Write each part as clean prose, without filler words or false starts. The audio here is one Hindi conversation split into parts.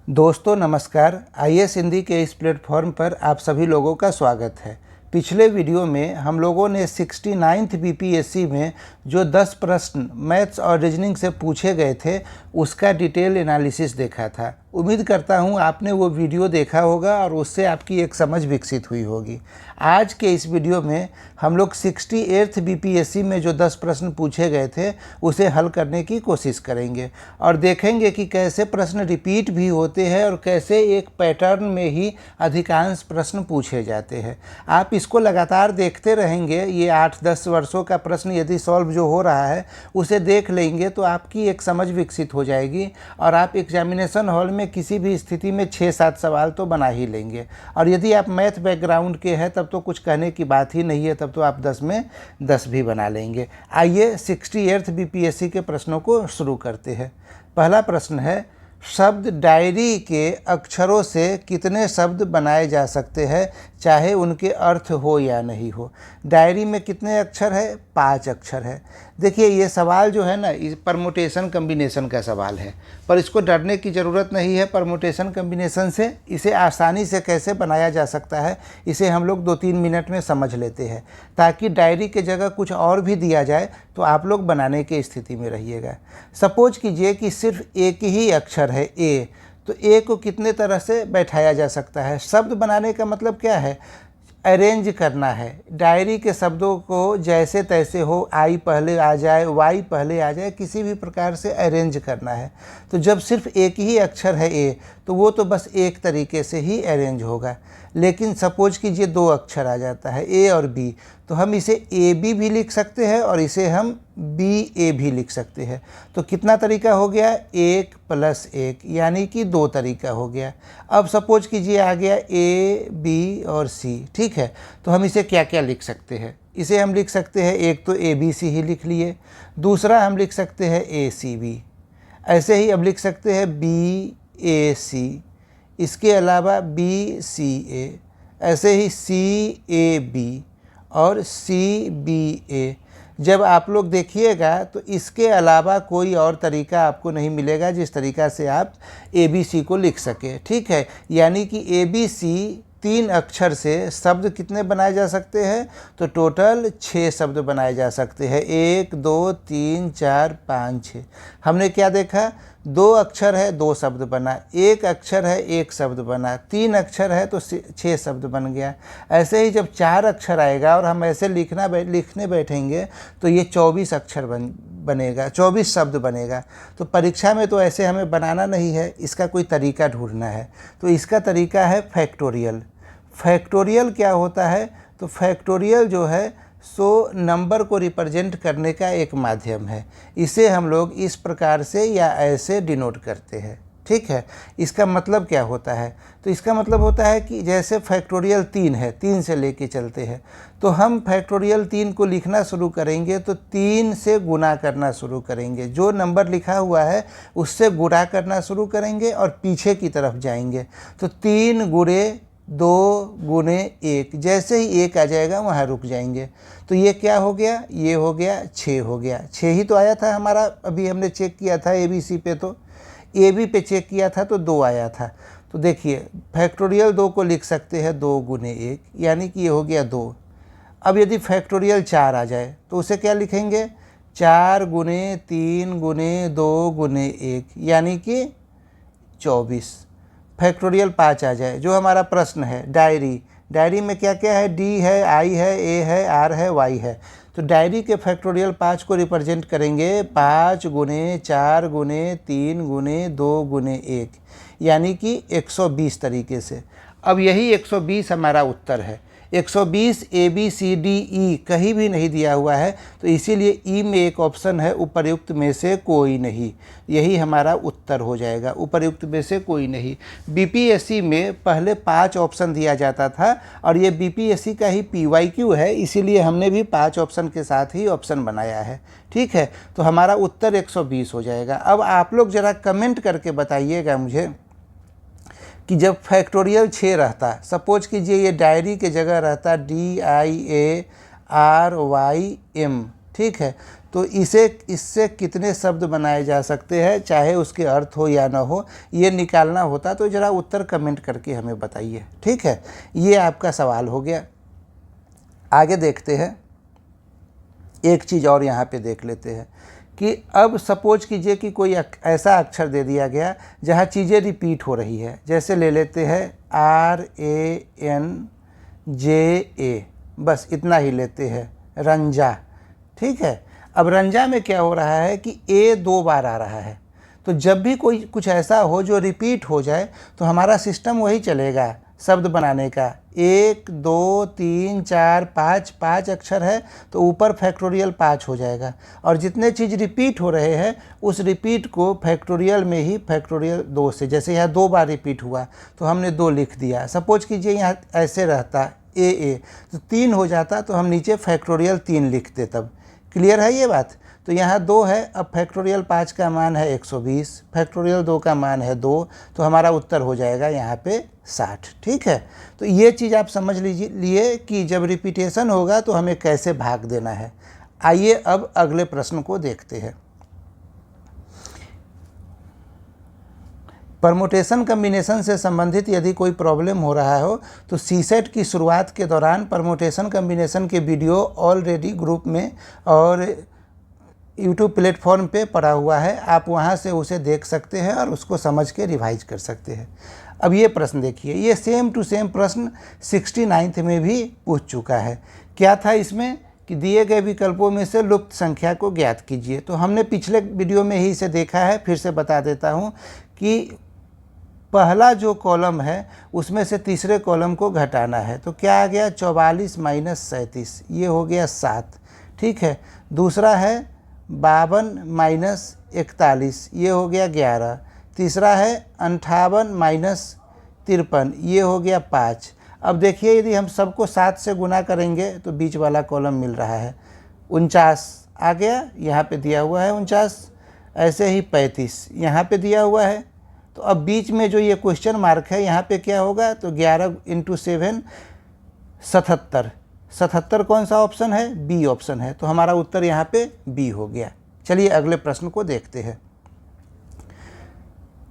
दोस्तों नमस्कार। आईएएस हिंदी के इस प्लेटफॉर्म पर आप सभी लोगों का स्वागत है। पिछले वीडियो में हम लोगों ने 69th बीपीएससी में जो 10 प्रश्न मैथ्स और रीजनिंग से पूछे गए थे उसका डिटेल एनालिसिस देखा था। उम्मीद करता हूं आपने वो वीडियो देखा होगा और उससे आपकी एक समझ विकसित हुई होगी। आज के इस वीडियो में हम लोग 68th बीपीएससी में जो 10 प्रश्न पूछे गए थे उसे हल करने की कोशिश करेंगे और देखेंगे कि कैसे प्रश्न रिपीट भी होते हैं और कैसे एक पैटर्न में ही अधिकांश प्रश्न पूछे जाते हैं। आप इसको लगातार देखते रहेंगे। ये 8-10 वर्षों का प्रश्न यदि सॉल्व जो हो रहा है उसे देख लेंगे तो आपकी एक समझ विकसित हो जाएगी और आप एग्जामिनेशन हॉल में किसी भी स्थिति में 6-7 सवाल तो बना ही लेंगे। और यदि आप मैथ बैकग्राउंड के हैं तब तो कुछ कहने की बात ही नहीं है, तब तो आप 10 में 10 भी बना लेंगे। आइए 68th बीपीएससी के प्रश्नों को शुरू करते हैं। पहला प्रश्न है, शब्द डायरी के अक्षरों से कितने शब्द बनाए जा सकते हैं चाहे उनके अर्थ हो या नहीं हो। डायरी में कितने अक्षर है? 5 अक्षर है। देखिए ये सवाल जो है ना, इस परमुटेशन कम्बिनेशन का सवाल है, पर इसको डरने की ज़रूरत नहीं है। परमुटेशन कम्बिनेशन से इसे आसानी से कैसे बनाया जा सकता है इसे हम लोग 2-3 मिनट में समझ लेते हैं, ताकि डायरी के जगह कुछ और भी दिया जाए तो आप लोग बनाने की स्थिति में रहिएगा। सपोज कीजिए कि सिर्फ एक ही अक्षर है ए, तो ए को कितने तरह से बैठाया जा सकता है। शब्द बनाने का मतलब क्या है? अरेंज करना है। डायरी के शब्दों को जैसे तैसे हो, आई पहले आ जाए, वाई पहले आ जाए, किसी भी प्रकार से अरेंज करना है। तो जब सिर्फ एक ही अक्षर है ए, तो वो तो बस एक तरीके से ही अरेंज होगा। लेकिन सपोज कीजिए 2 अक्षर आ जाता है ए और बी, तो हम इसे ए बी भी लिख सकते हैं और इसे हम बी ए भी लिख सकते हैं। तो कितना तरीका हो गया? 1 + 1 यानी कि 2 तरीका हो गया। अब सपोज कीजिए आ गया ए बी और सी, ठीक है। तो हम इसे क्या क्या लिख सकते हैं? इसे हम लिख सकते हैं, एक तो ए बी सी ही लिख लिए, दूसरा हम लिख सकते हैं ए सी बी। ऐसे ही अब लिख सकते हैं बी ए सी, इसके अलावा बी सी ए, ऐसे ही सी ए बी और सी बी ए। जब आप लोग देखिएगा तो इसके अलावा कोई और तरीका आपको नहीं मिलेगा जिस तरीका से आप ए बी सी को लिख सके, ठीक है। यानी कि ए बी सी 3 अक्षर से शब्द कितने बनाए जा सकते हैं? तो टोटल 6 शब्द बनाए जा सकते हैं। 1 2 3 4 5 6। हमने क्या देखा? 2 अक्षर है 2 शब्द बना, 1 अक्षर है 1 शब्द बना, 3 अक्षर है तो 6 शब्द बन गया। ऐसे ही जब 4 अक्षर आएगा और हम ऐसे लिखने बैठेंगे तो ये 24 अक्षर बनेगा, 24 शब्द बनेगा। तो परीक्षा में तो ऐसे हमें बनाना नहीं है, इसका कोई तरीका ढूंढना है। तो इसका तरीका है फैक्टोरियल। फैक्टोरियल क्या होता है? तो फैक्टोरियल जो है सो नंबर को रिप्रेजेंट करने का एक माध्यम है। इसे हम लोग इस प्रकार से या ऐसे डिनोट करते हैं, ठीक है। इसका मतलब क्या होता है? तो इसका मतलब होता है कि जैसे फैक्टोरियल 3 है, 3 से लेके चलते हैं, तो हम फैक्टोरियल 3 को लिखना शुरू करेंगे तो 3 से गुणा करना शुरू करेंगे। जो नंबर लिखा हुआ है उससे गुणा करना शुरू करेंगे और पीछे की तरफ जाएंगे। तो 3 × 2 × 1, जैसे ही 1 आ जाएगा वहाँ रुक जाएंगे। तो ये क्या हो गया? ये हो गया 6 हो गया। 6 ही तो आया था हमारा, अभी हमने चेक किया था ए बी सी पे, तो ए बी पे चेक किया था तो 2 आया था। तो देखिए फैक्टोरियल 2 को लिख सकते हैं 2 × 1 यानी कि ये हो गया 2। अब यदि फैक्टोरियल 4 आ जाए तो उसे क्या लिखेंगे? 4 × 3 × 2 × 1 यानी कि 24। फैक्टोरियल 5 आ जाए, जो हमारा प्रश्न है डायरी में क्या क्या है? डी है, आई है, ए है, आर है, वाई है। तो डायरी के फैक्टोरियल 5 को रिप्रेजेंट करेंगे 5 × 4 × 3 × 2 × 1 यानी कि 120 तरीके से। अब यही 120 हमारा उत्तर है। 120 A B C D E कहीं भी नहीं दिया हुआ है, तो इसीलिए ई में एक ऑप्शन है उपर्युक्त में से कोई नहीं। यही हमारा उत्तर हो जाएगा, उपर्युक्त में से कोई नहीं। बीपीएससी में पहले 5 ऑप्शन दिया जाता था और ये बीपीएससी का ही पीवाईक्यू है, इसीलिए हमने भी 5 ऑप्शन के साथ ही ऑप्शन बनाया है, ठीक है। तो हमारा उत्तर 120 हो जाएगा। अब आप लोग ज़रा कमेंट करके बताइएगा मुझे कि जब फैक्टोरियल 6 रहता, सपोज कीजिए ये डायरी के जगह रहता DIARYM, ठीक है। तो इससे कितने शब्द बनाए जा सकते हैं, चाहे उसके अर्थ हो या ना हो, ये निकालना होता तो ज़रा उत्तर कमेंट करके हमें बताइए। ठीक है, ये आपका सवाल हो गया। आगे देखते हैं, एक चीज़ और यहाँ पे देख लेते हैं कि अब सपोज कीजिए कि कोई ऐसा अक्षर दे दिया गया जहाँ चीज़ें रिपीट हो रही है। जैसे ले लेते हैं RANJA, बस इतना ही लेते हैं, रंजा। ठीक है, अब रंजा में क्या हो रहा है कि ए 2 बार आ रहा है। तो जब भी कोई कुछ ऐसा हो जो रिपीट हो जाए तो हमारा सिस्टम वही चलेगा शब्द बनाने का। 1 2 3 4 5, 5 अक्षर है तो ऊपर फैक्टोरियल 5 हो जाएगा, और जितने चीज़ रिपीट हो रहे हैं उस रिपीट को फैक्टोरियल में ही फैक्टोरियल 2 से, जैसे यहाँ 2 बार रिपीट हुआ तो हमने 2 लिख दिया। सपोज कीजिए यहाँ ऐसे रहता AA तो 3 हो जाता, तो हम नीचे फैक्टोरियल 3 लिखते तब। क्लियर है ये बात? तो यहाँ 2 है, अब फैक्टोरियल 5 का मान है 120, फैक्टोरियल 2 का मान है 2, तो हमारा उत्तर हो जाएगा यहाँ पे 60। ठीक है, तो ये चीज़ आप समझ लीजिए कि जब रिपीटेशन होगा तो हमें कैसे भाग देना है। आइए अब अगले प्रश्न को देखते हैं। परमुटेशन कम्बिनेशन से संबंधित यदि कोई प्रॉब्लम हो रहा हो तो सीसेट की शुरुआत के दौरान परमुटेशन कम्बिनेशन के वीडियो ऑलरेडी ग्रुप में और यूट्यूब प्लेटफॉर्म पे पड़ा हुआ है, आप वहाँ से उसे देख सकते हैं और उसको समझ के रिवाइज कर सकते हैं। अब ये प्रश्न देखिए, ये सेम टू सेम प्रश्न 69th में भी पूछ चुका है। क्या था इसमें कि दिए गए विकल्पों में से लुप्त संख्या को ज्ञात कीजिए। तो हमने पिछले वीडियो में ही इसे देखा है, फिर से बता देता हूँ कि पहला जो कॉलम है उसमें से तीसरे कॉलम को घटाना है। तो क्या आ गया, 44 माइनस 37, ये हो गया 7। ठीक है, दूसरा है 52 माइनस 41, ये हो गया 11। तीसरा है 58 माइनस 53, ये हो गया 5। अब देखिए यदि हम सबको 7 से गुना करेंगे तो बीच वाला कॉलम मिल रहा है 49 आ गया, यहाँ पे दिया हुआ है 49। ऐसे ही 35 यहाँ पे दिया हुआ है। तो अब बीच में जो ये क्वेश्चन मार्क है यहाँ पे क्या होगा, तो 11 × 7 77। 77 कौन सा ऑप्शन है, बी ऑप्शन है, तो हमारा उत्तर यहाँ पे बी हो गया। चलिए अगले प्रश्न को देखते हैं।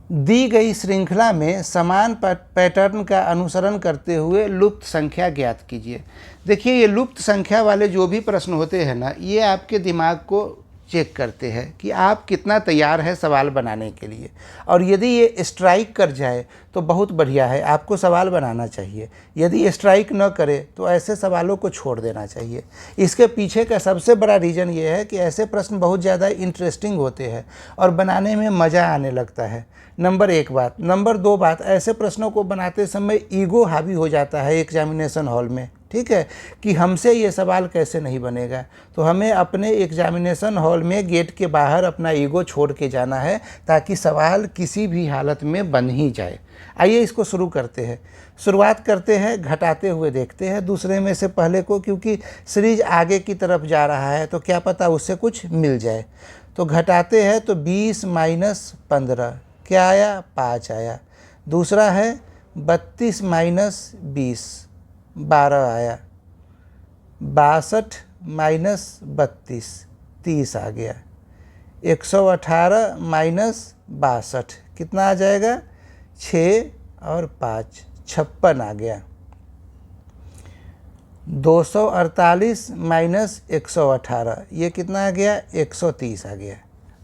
दी गई श्रृंखला में समान पैटर्न का अनुसरण करते हुए लुप्त संख्या ज्ञात कीजिए। देखिए ये लुप्त संख्या वाले जो भी प्रश्न होते हैं ना, ये आपके दिमाग को चेक करते हैं कि आप कितना तैयार है सवाल बनाने के लिए, और यदि ये स्ट्राइक कर जाए तो बहुत बढ़िया है, आपको सवाल बनाना चाहिए। यदि स्ट्राइक न करे तो ऐसे सवालों को छोड़ देना चाहिए। इसके पीछे का सबसे बड़ा रीज़न ये है कि ऐसे प्रश्न बहुत ज़्यादा इंटरेस्टिंग होते हैं और बनाने में मज़ा आने लगता है। नंबर 1 बात। नंबर 2 बात, ऐसे प्रश्नों को बनाते समय ईगो हावी हो जाता है एग्जामिनेशन हॉल में। ठीक है, कि हमसे ये सवाल कैसे नहीं बनेगा। तो हमें अपने एग्जामिनेशन हॉल में गेट के बाहर अपना ईगो छोड़ के जाना है ताकि सवाल किसी भी हालत में बन ही जाए। आइए इसको शुरू करते हैं। शुरुआत करते हैं घटाते हुए, देखते हैं दूसरे में से पहले को, क्योंकि सीरीज आगे की तरफ जा रहा है तो क्या पता उससे कुछ मिल जाए। तो घटाते हैं तो 20 माइनस 15 क्या आया, 5 आया। दूसरा है 32 माइनस 20, 12 आया। 62 माइनस 32, 30 आ गया। 118 माइनस 62 कितना आ जाएगा, 6 और 5, 56 आ गया। 248 माइनस 118, ये कितना आ गया, 130 आ गया।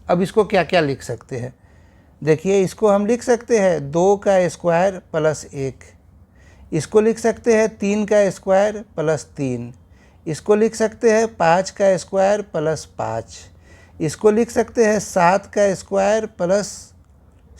अब इसको क्या क्या लिख सकते हैं, देखिए इसको हम लिख सकते हैं 2 का स्क्वायर प्लस 1, इसको लिख सकते हैं 3 का स्क्वायर प्लस 3, इसको लिख सकते हैं 5 का स्क्वायर प्लस 5, इसको लिख सकते हैं 7 का स्क्वायर प्लस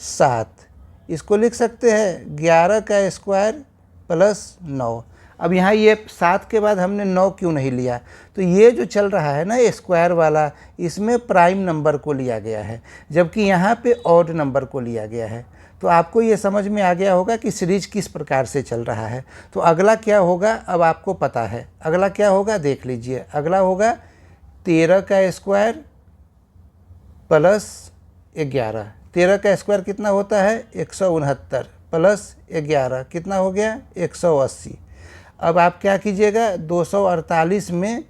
7, इसको लिख सकते हैं 11 का स्क्वायर प्लस 9। अब यहाँ ये 7 के बाद हमने 9 क्यों नहीं लिया, तो ये जो चल रहा है ना ये स्क्वायर वाला, इसमें प्राइम नंबर को लिया गया है, जबकि यहाँ पे ऑड नंबर को लिया गया है। तो आपको ये समझ में आ गया होगा कि सीरीज किस प्रकार से चल रहा है। तो अगला क्या होगा अब आपको पता है, अगला क्या होगा देख लीजिए। अगला होगा 13 का स्क्वायर प्लस 11, 13 का स्क्वायर कितना होता है 169 प्लस 11 कितना हो गया 180। अब आप क्या कीजिएगा 248 में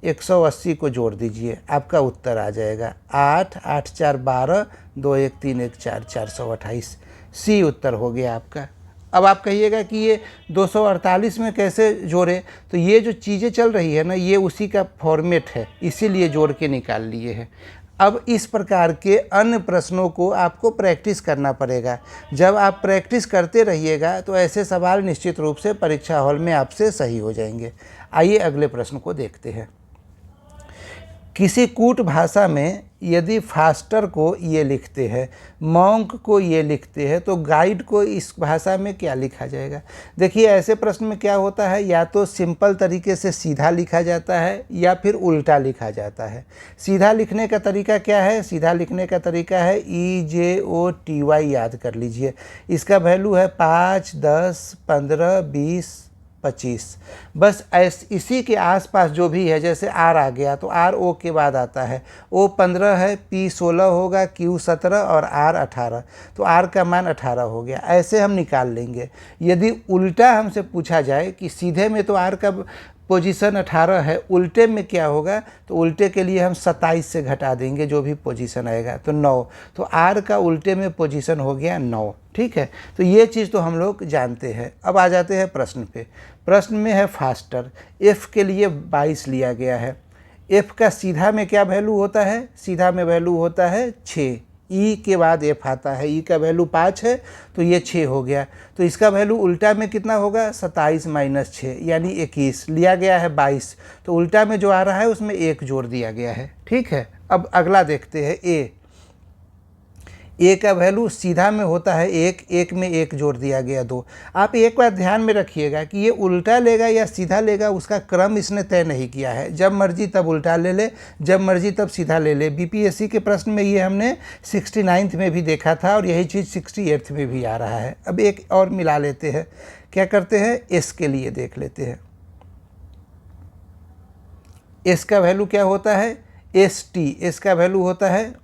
180 को जोड़ दीजिए, आपका उत्तर आ जाएगा 8, 8 4 12, 2 1 3 1 4, 428। सी उत्तर हो गया आपका। अब आप कहिएगा कि ये 248 में कैसे जोड़े, तो ये जो चीज़ें चल रही है ना, ये उसी का फॉर्मेट है, इसीलिए जोड़ के निकाल लिए हैं। अब इस प्रकार के अन्य प्रश्नों को आपको प्रैक्टिस करना पड़ेगा। जब आप प्रैक्टिस करते रहिएगा तो ऐसे सवाल निश्चित रूप से परीक्षा हॉल में आपसे सही हो जाएंगे। आइए अगले प्रश्न को देखते हैं। किसी कूट भाषा में यदि फास्टर को ये लिखते हैं, मॉन्क को ये लिखते हैं, तो गाइड को इस भाषा में क्या लिखा जाएगा। देखिए ऐसे प्रश्न में क्या होता है, या तो सिंपल तरीके से सीधा लिखा जाता है या फिर उल्टा लिखा जाता है। सीधा लिखने का तरीका क्या है, सीधा लिखने का तरीका है EJOTY, याद कर लीजिए। इसका वैल्यू है 5, 10, 15, 20, 25। बस इसी के आसपास जो भी है, जैसे R आ गया तो R O के बाद आता है, O 15 है, P 16 होगा, Q 17 और R 18, तो R का मान 18 हो गया। ऐसे हम निकाल लेंगे। यदि उल्टा हमसे पूछा जाए कि सीधे में तो R का पोजीशन 18 है, उल्टे में क्या होगा, तो उल्टे के लिए हम 27 से घटा देंगे जो भी पोजीशन आएगा, तो 9। तो R का उल्टे में पोजीशन हो गया 9। ठीक है, तो ये चीज़ तो हम लोग जानते हैं। अब आ जाते हैं प्रश्न पे। प्रश्न में है फास्टर, F के लिए 22 लिया गया है। F का सीधा में क्या वैल्यू होता है, सीधा में वैल्यू होता है 6। E के बाद F आता है, E का वैल्यू 5 है तो ये 6 हो गया। तो इसका वैल्यू उल्टा में कितना होगा, 27 - 6 यानी 21। लिया गया है 22, तो उल्टा में जो आ रहा है उसमें 1 जोड़ दिया गया है। ठीक है, अब अगला देखते हैं ए का वैल्यू सीधा में होता है 1, 1 में 1 जोड़ दिया गया 2। आप एक बात ध्यान में रखिएगा कि ये उल्टा लेगा या सीधा लेगा, उसका क्रम इसने तय नहीं किया है। जब मर्जी तब उल्टा ले ले, जब मर्जी तब सीधा ले ले। BPSC के प्रश्न में ये हमने 69th में भी देखा था और यही चीज़ 68th में भी आ रहा है। अब एक और मिला लेते हैं। क्या करते हैं, एस के लिए देख लेते हैं। एस का वैल्यू क्या होता है, ST, एस का वैल्यू होता है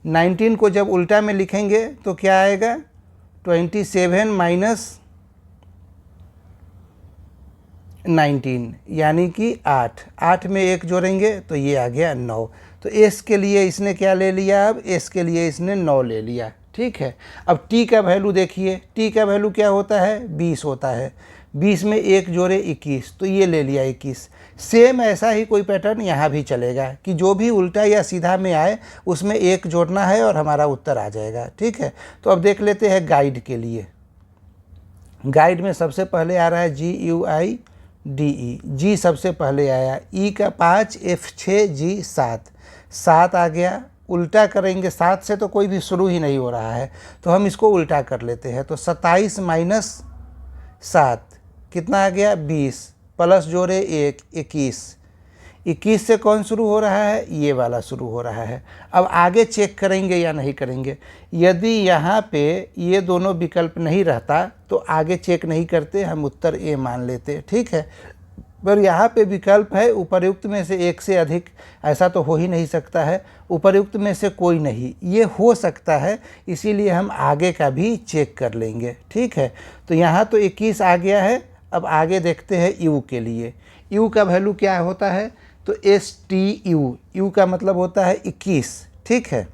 19 को जब उल्टा में लिखेंगे तो क्या आएगा, 27 - 19 यानी कि 8 में 1 जोड़ेंगे तो ये आ गया 9। तो एस के लिए इसने क्या ले लिया, अब एस के लिए इसने 9 ले लिया। ठीक है, अब टी का वैल्यू देखिए, टी का वैल्यू क्या होता है, 20 होता है। 20 में 1 जोड़े 21, तो ये ले लिया 21। सेम ऐसा ही कोई पैटर्न यहाँ भी चलेगा कि जो भी उल्टा या सीधा में आए उसमें 1 जोड़ना है और हमारा उत्तर आ जाएगा। ठीक है, तो अब देख लेते हैं गाइड के लिए। गाइड में सबसे पहले आ रहा है GUIDE, जी सबसे पहले आया, E का 5, F 6, G 7 आ गया। उल्टा करेंगे, 7 से तो कोई भी शुरू ही नहीं हो रहा है, तो हम इसको उल्टा कर लेते हैं। तो 27 - 7 कितना आ गया, 20, प्लस जोड़े 1, 21 से कौन शुरू हो रहा है, ये वाला शुरू हो रहा है। अब आगे चेक करेंगे या नहीं करेंगे। यदि यहाँ पे ये दोनों विकल्प नहीं रहता तो आगे चेक नहीं करते, हम उत्तर ए मान लेते। ठीक है, पर यहाँ पे विकल्प है उपर्युक्त में से एक से अधिक, ऐसा तो हो ही नहीं सकता है। उपर्युक्त में से कोई नहीं, ये हो सकता है, इसीलिए हम आगे का भी चेक कर लेंगे। ठीक है, तो यहाँ तो 21 आ गया है। अब आगे देखते हैं यू के लिए। यू का वैल्यू क्या होता है, तो STU, यू का मतलब होता है 21। ठीक है,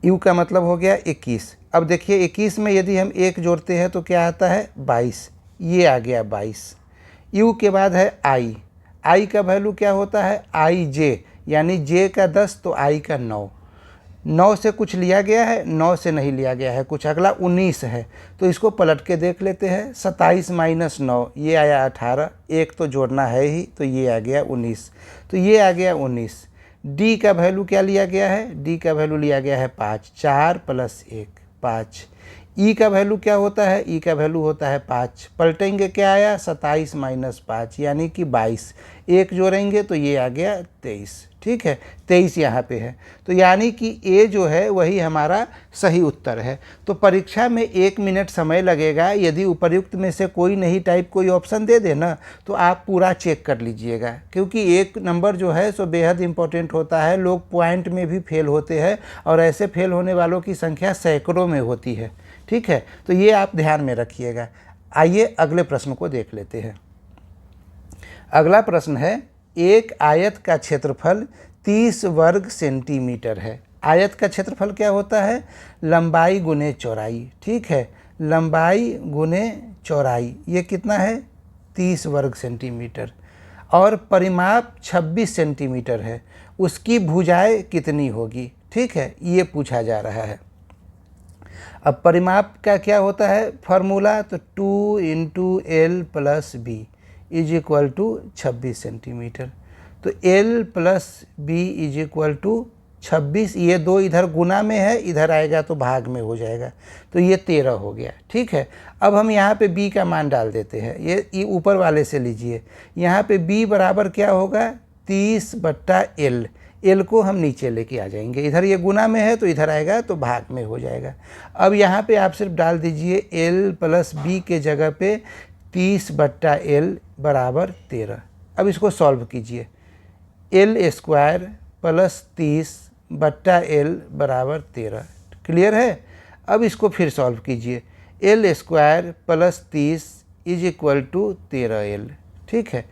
यू का मतलब हो गया 21। अब देखिए 21 में यदि हम 1 जोड़ते हैं तो क्या आता है, 22, ये आ गया 22। यू के बाद है आई का वैल्यू क्या होता है, IJ, यानी J का 10 तो I का 9 से कुछ लिया गया है, 9 से नहीं लिया गया है कुछ। अगला 19 है, तो इसको पलट के देख लेते हैं। 27 - 9 ये आया 18, 1 तो जोड़ना है ही, तो ये आ गया 19, तो ये आ गया 19। डी का वैल्यू क्या लिया गया है, डी का वैल्यू लिया गया है 5, 4 + 1 5। ई का वैल्यू क्या होता है, ई का वैल्यू होता है 5, पलटेंगे क्या आया, 27 - 5 यानी कि 22, 1 जोड़ेंगे तो ये आ गया 23। ठीक है, 23 यहाँ पे है, तो यानी कि ए जो है वही हमारा सही उत्तर है। तो परीक्षा में 1 मिनट समय लगेगा। यदि उपर्युक्त में से कोई नहीं टाइप कोई ऑप्शन दे देना तो आप पूरा चेक कर लीजिएगा, क्योंकि 1 नंबर जो है सो बेहद इंपॉर्टेंट होता है। लोग पॉइंट में भी फेल होते हैं और ऐसे फेल होने वालों की संख्या सैकड़ों में होती है। ठीक है, तो ये आप ध्यान में रखिएगा। आइए अगले प्रश्न को देख लेते हैं। अगला प्रश्न है, एक आयत का क्षेत्रफल 30 वर्ग सेंटीमीटर है। आयत का क्षेत्रफल क्या होता है? लंबाई गुने चौड़ाई। ठीक है, लंबाई गुने चौड़ाई ये कितना है? 30 वर्ग सेंटीमीटर। और परिमाप 26 सेंटीमीटर है, उसकी भुजाएं कितनी होगी? ठीक है, ये पूछा जा रहा है। अब परिमाप का क्या होता है फॉर्मूला? तो 2 × L + B = 26 सेंटीमीटर। तो L + B = 26, ये दो इधर गुना में है, इधर आएगा तो भाग में हो जाएगा, तो ये 13 हो गया। ठीक है, अब हम यहाँ पे B का मान डाल देते हैं। ये ऊपर वाले से लीजिए, यहाँ पे B बराबर क्या होगा? 30/L। L को हम नीचे लेके आ जाएंगे, इधर ये गुना में है तो इधर आएगा तो भाग में हो जाएगा। अब यहाँ पे आप सिर्फ डाल दीजिए L + B के जगह पे 30/L = 13। अब इसको सॉल्व कीजिए। L² + 30/L = 13। क्लियर है? अब इसको फिर सॉल्व कीजिए। L² + 30 = 13L। ठीक है,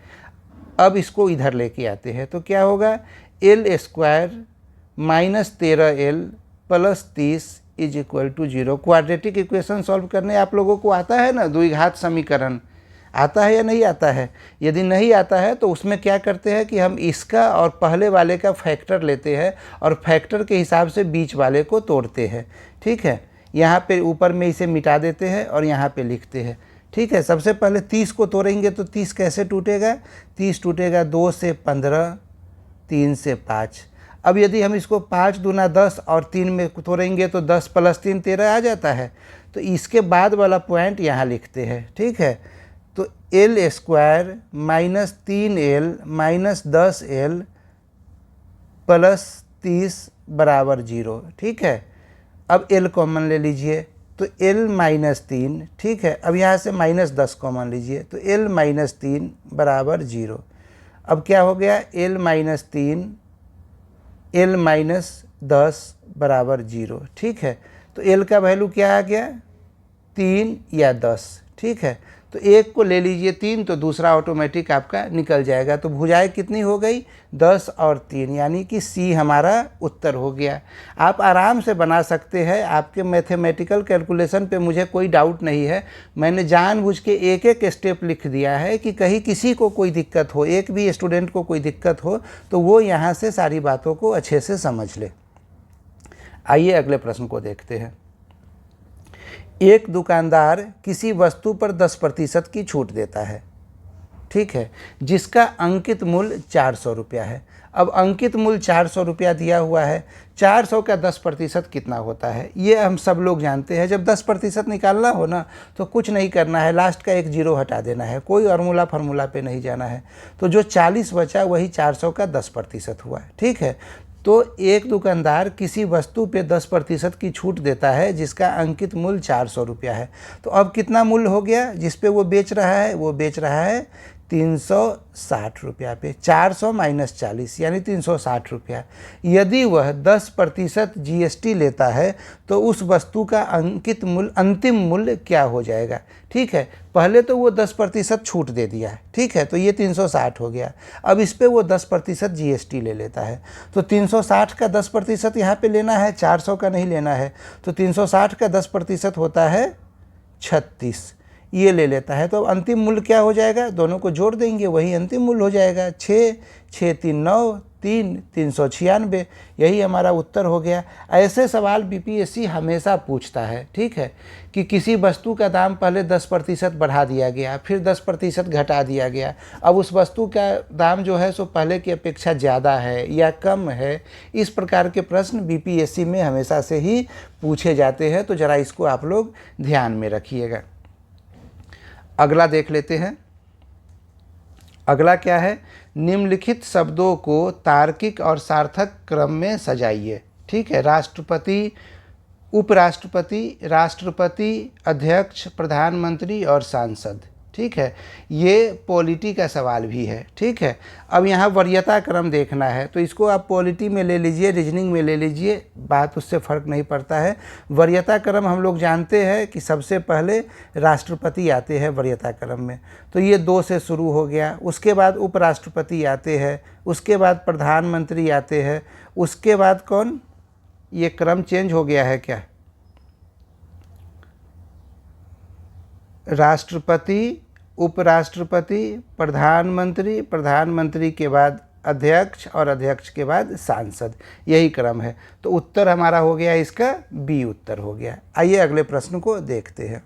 अब इसको इधर लेके आते हैं तो क्या होगा? L² - 13L + 30 = 0। Quadratic equation solve करने आप लोगों को आता है ना? द्विघात समीकरण आता है या नहीं आता है? यदि नहीं आता है तो उसमें क्या करते हैं कि हम इसका और पहले वाले का फैक्टर लेते हैं और फैक्टर के हिसाब से बीच वाले को तोड़ते हैं। ठीक है, यहाँ पे ऊपर में इसे मिटा देते हैं और यहाँ पे लिखते हैं। ठीक है, सबसे पहले 30 को तोड़ेंगे तो 30 कैसे टूटेगा? 30 टूटेगा 2 से 15, 3 से 5। अब यदि हम इसको 5 दूना 10 और 3 में तोड़ेंगे तो 10 + 3 13 आ जाता है। तो इसके बाद वाला पॉइंट यहाँ लिखते हैं। ठीक है, तो L² - 3L - 10L + 30 = 0। ठीक है, अब L कॉमन ले लीजिए तो L - 3। ठीक है, अब यहाँ से -10 कॉमन लीजिए तो L - 3 = 0। अब क्या हो गया? L - 3 L - 10 = 0। ठीक है, तो L का वैल्यू क्या आ गया? 3 या 10। ठीक है, तो एक को ले लीजिए 3 तो दूसरा ऑटोमेटिक आपका निकल जाएगा। तो भुजाएं कितनी हो गई? 10 और 3, यानी कि C हमारा उत्तर हो गया। आप आराम से बना सकते हैं, आपके मैथमेटिकल कैलकुलेशन पे मुझे कोई डाउट नहीं है। मैंने जानबूझ के एक एक स्टेप लिख दिया है कि कहीं किसी को कोई दिक्कत हो, एक भी स्टूडेंट को कोई दिक्कत हो तो वो यहाँ से सारी बातों को अच्छे से समझ ले। आइए अगले प्रश्न को देखते हैं। एक दुकानदार किसी वस्तु पर 10% की छूट देता है। ठीक है, जिसका अंकित मूल्य 400 रुपया है। अब अंकित मूल्य 400 रुपया दिया हुआ है, 400 का 10% कितना होता है ये हम सब लोग जानते हैं। जब 10% निकालना हो ना तो कुछ नहीं करना है, लास्ट का एक 0 हटा देना है, कोई फार्मूला पे नहीं जाना है। तो जो 40 बचा वही 400 का 10% हुआ। ठीक है, तो एक दुकानदार किसी वस्तु पे 10% की छूट देता है जिसका अंकित मूल्य 400 रुपया है। तो अब कितना मूल्य हो गया जिस पे वो बेच रहा है? वो बेच रहा है 360 रुपया पे। 400 - 40 यानी 360 रुपया। यदि वह 10% GST लेता है तो उस वस्तु का अंकित मूल्य, अंतिम मूल्य क्या हो जाएगा? ठीक है, पहले तो वो 10% छूट दे दिया है। ठीक है, तो ये 360 हो गया। अब इस पे वो 10% GST ले लेता है। तो 360 का 10% यहाँ पे लेना है, 400 का नहीं लेना है। तो 360 का 10% होता है 36, ये ले लेता है। तो अब अंतिम मूल्य क्या हो जाएगा? दोनों को जोड़ देंगे वही अंतिम मूल्य हो जाएगा। 6 6 3 9 3 396, यही हमारा उत्तर हो गया। ऐसे सवाल BPSC हमेशा पूछता है। ठीक है, कि किसी वस्तु का दाम पहले 10% बढ़ा दिया गया, फिर 10% घटा दिया गया, अब उस वस्तु का दाम जो है सो पहले की अपेक्षा ज़्यादा है या कम है। इस प्रकार के प्रश्न BPSC में हमेशा से ही पूछे जाते हैं, तो ज़रा इसको आप लोग ध्यान में रखिएगा। अगला देख लेते हैं। अगला क्या है? निम्नलिखित शब्दों को तार्किक और सार्थक क्रम में सजाइए। ठीक है, राष्ट्रपति, उपराष्ट्रपति, राष्ट्रपति, अध्यक्ष, प्रधानमंत्री और सांसद। ठीक है, ये पॉलिटी का सवाल भी है। ठीक है, अब यहाँ वरीयता क्रम देखना है तो इसको आप पॉलिटी में ले लीजिए, रीजनिंग में ले लीजिए, बात उससे फ़र्क नहीं पड़ता है। वरीयता क्रम हम लोग जानते हैं कि सबसे पहले राष्ट्रपति आते हैं वरीयता क्रम में, तो ये 2 से शुरू हो गया। उसके बाद उपराष्ट्रपति आते हैं, उसके बाद प्रधानमंत्री आते हैं, उसके बाद कौन, ये क्रम चेंज हो गया है क्या, राष्ट्रपति, उपराष्ट्रपति, प्रधानमंत्री, प्रधानमंत्री के बाद अध्यक्ष और अध्यक्ष के बाद सांसद, यही क्रम है। तो उत्तर हमारा हो गया, इसका बी उत्तर हो गया। आइए अगले प्रश्न को देखते हैं।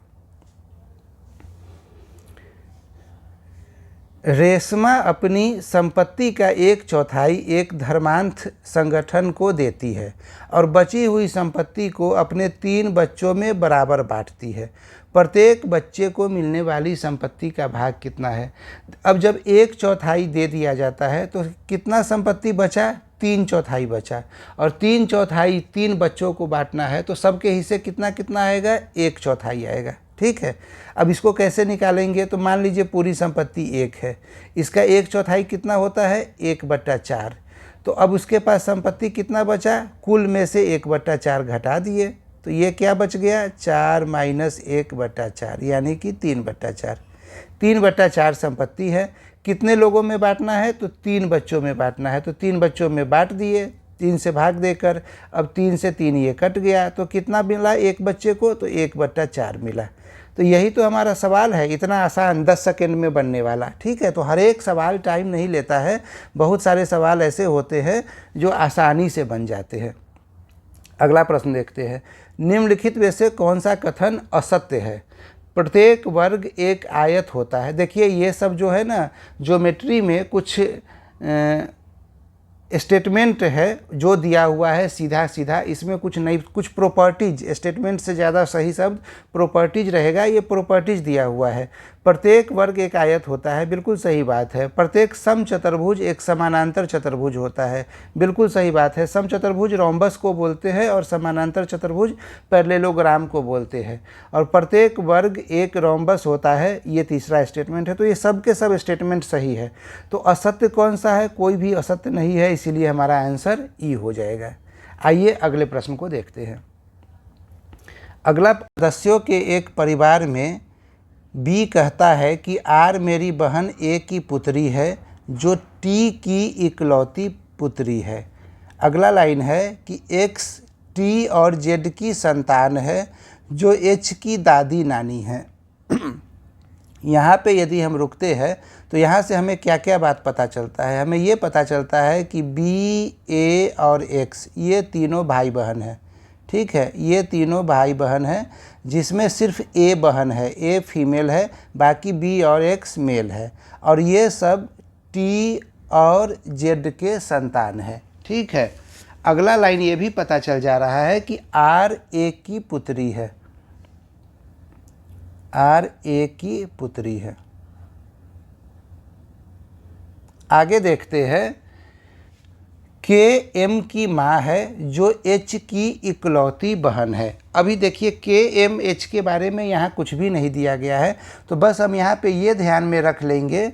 रेशमा अपनी संपत्ति का 1/4 एक धर्मांध संगठन को देती है और बची हुई संपत्ति को अपने 3 बच्चों में बराबर बांटती है। प्रत्येक बच्चे को मिलने वाली संपत्ति का भाग कितना है? अब जब 1/4 दे दिया जाता है तो कितना संपत्ति बचा? 3/4 बचा, और 3/4 3 बच्चों को बांटना है तो सबके हिस्से कितना कितना आएगा? 1/4 आएगा। ठीक है, अब इसको कैसे निकालेंगे? तो मान लीजिए पूरी संपत्ति 1 है, इसका 1/4 कितना होता है? 1/4। तो अब उसके पास संपत्ति कितना बचा? कुल में से 1/4 घटा दिए, तो ये क्या बच गया? 4 माइनस 1/4 यानी कि 3/4। 3/4 संपत्ति है, कितने लोगों में बांटना है? तो 3 बच्चों में बांटना है, तो 3 बच्चों में बांट दिए 3 से भाग देकर। अब 3 से 3 ये कट गया, तो कितना मिला एक बच्चे को? तो 1/4 मिला। तो यही तो हमारा सवाल है, इतना आसान 10 सेकेंड में बनने वाला। ठीक है, तो हर एक सवाल टाइम नहीं लेता है, बहुत सारे सवाल ऐसे होते हैं जो आसानी से बन जाते हैं। अगला प्रश्न देखते हैं। निम्नलिखित में से कौन सा कथन असत्य है? प्रत्येक वर्ग एक आयत होता है। देखिए ये सब जो है ना, ज्योमेट्री में कुछ स्टेटमेंट है जो दिया हुआ है सीधा सीधा, इसमें कुछ नहीं, कुछ प्रॉपर्टीज, स्टेटमेंट से ज़्यादा सही शब्द प्रॉपर्टीज रहेगा। ये प्रॉपर्टीज दिया हुआ है। प्रत्येक वर्ग एक आयत होता है, बिल्कुल सही बात है। प्रत्येक समचतुर्भुज एक समानांतर चतुर्भुज होता है, बिल्कुल सही बात है। समचतुर्भुज रोम्बस को बोलते हैं और समानांतर चतुर्भुज पैरेललोग्राम को बोलते हैं, और प्रत्येक वर्ग एक रोम्बस होता है, ये तीसरा स्टेटमेंट है। तो ये सब के सब स्टेटमेंट सही है। तो असत्य कौन सा है? कोई भी असत्य नहीं है, इसीलिए हमारा आंसर ई हो जाएगा। आइए अगले प्रश्न को देखते हैं। अगला, सदस्यों के एक परिवार में बी कहता है कि आर मेरी बहन ए की पुत्री है जो टी की इकलौती पुत्री है। अगला लाइन है कि एक्स टी और जेड की संतान है जो एच की दादी नानी है। यहाँ पे यदि हम रुकते हैं तो यहाँ से हमें क्या क्या बात पता चलता है? हमें ये पता चलता है कि बी, ए और एक्स ये तीनों भाई बहन हैं। ठीक है, ये तीनों भाई बहन हैं, जिसमें सिर्फ ए बहन है, ए फीमेल है, बाकी बी और एक्स मेल है, और ये सब टी और जेड के संतान है। ठीक है, अगला लाइन ये भी पता चल जा रहा है कि आर ए की पुत्री है, आर ए की पुत्री है। आगे देखते हैं, के एम की माँ है जो एच की इकलौती बहन है। अभी देखिए के एम एच के बारे में यहाँ कुछ भी नहीं दिया गया है, तो बस हम यहाँ पे ये ध्यान में रख लेंगे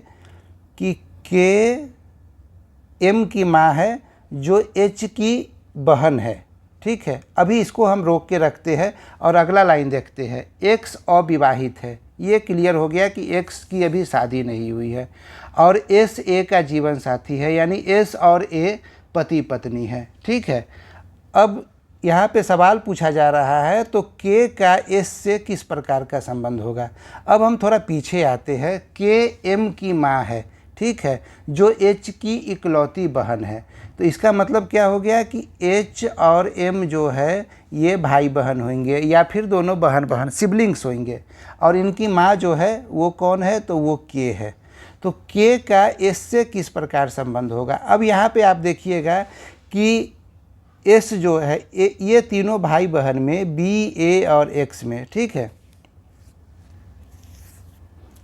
कि के एम की माँ है जो एच की बहन है। ठीक है, अभी इसको हम रोक के रखते हैं और अगला लाइन देखते हैं। एक्स अविवाहित है, ये क्लियर हो गया कि एक्स की अभी शादी नहीं हुई है, और एस ए का जीवन साथी है, यानी एस और ए पति पत्नी है। ठीक है, अब यहाँ पे सवाल पूछा जा रहा है तो के का एस से किस प्रकार का संबंध होगा? अब हम थोड़ा पीछे आते हैं। के एम की माँ है, ठीक है, जो एच की इकलौती बहन है, तो इसका मतलब क्या हो गया कि एच और एम जो है ये भाई बहन होंगे, या फिर दोनों बहन बहन सिबलिंग्स होंगे, और इनकी माँ जो है वो कौन है? तो वो के है। तो के का एस से किस प्रकार संबंध होगा? अब यहाँ पे आप देखिएगा कि एस जो है ये तीनों भाई बहन में बी, ए और एक्स में, ठीक है,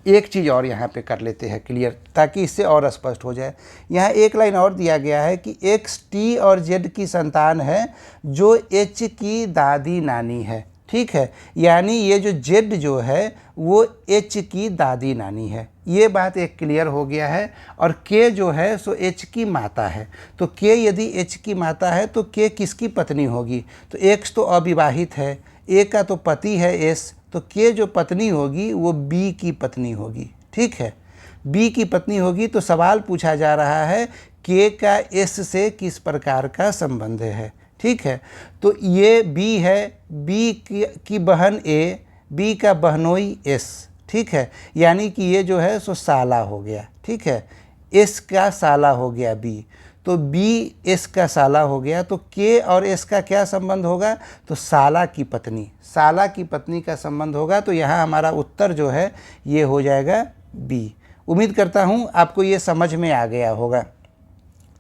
एक चीज़ और यहाँ पे कर लेते हैं क्लियर, ताकि इससे और स्पष्ट हो जाए। यहाँ एक लाइन और दिया गया है कि एक्स टी और जेड की संतान है जो एच की दादी नानी है। ठीक है, यानी ये जो जेड जो है वो एच की दादी नानी है, ये बात एक क्लियर हो गया है। और के जो है सो एच की माता है, तो के यदि एच की माता है तो के किसकी पत्नी होगी? तो एक्स तो अविवाहित है, ए का तो पति है एस, तो के जो पत्नी होगी वो बी की पत्नी होगी। ठीक है, बी की पत्नी होगी। तो सवाल पूछा जा रहा है के का एस से किस प्रकार का संबंध है। ठीक है, तो ये बी है, बी की बहन ए, बी का बहनोई एस। ठीक है, यानी कि ये जो है सो साला हो गया। ठीक है, एस का साला हो गया बी, तो बी एस का साला हो गया। तो के और एस का क्या संबंध होगा? तो साला की पत्नी, साला की पत्नी का संबंध होगा। तो यहाँ हमारा उत्तर जो है ये हो जाएगा बी। उम्मीद करता हूँ आपको ये समझ में आ गया होगा।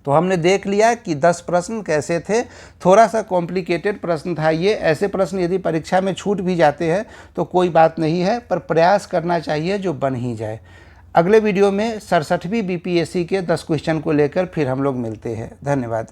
तो हमने देख लिया कि 10 प्रश्न कैसे थे। थोड़ा सा कॉम्प्लिकेटेड प्रश्न था ये। ऐसे प्रश्न यदि परीक्षा में छूट भी जाते हैं तो कोई बात नहीं है, पर प्रयास करना चाहिए जो बन ही जाए। अगले वीडियो में 67वीं बीपीएससी के 10 क्वेश्चन को लेकर फिर हम लोग मिलते हैं। धन्यवाद।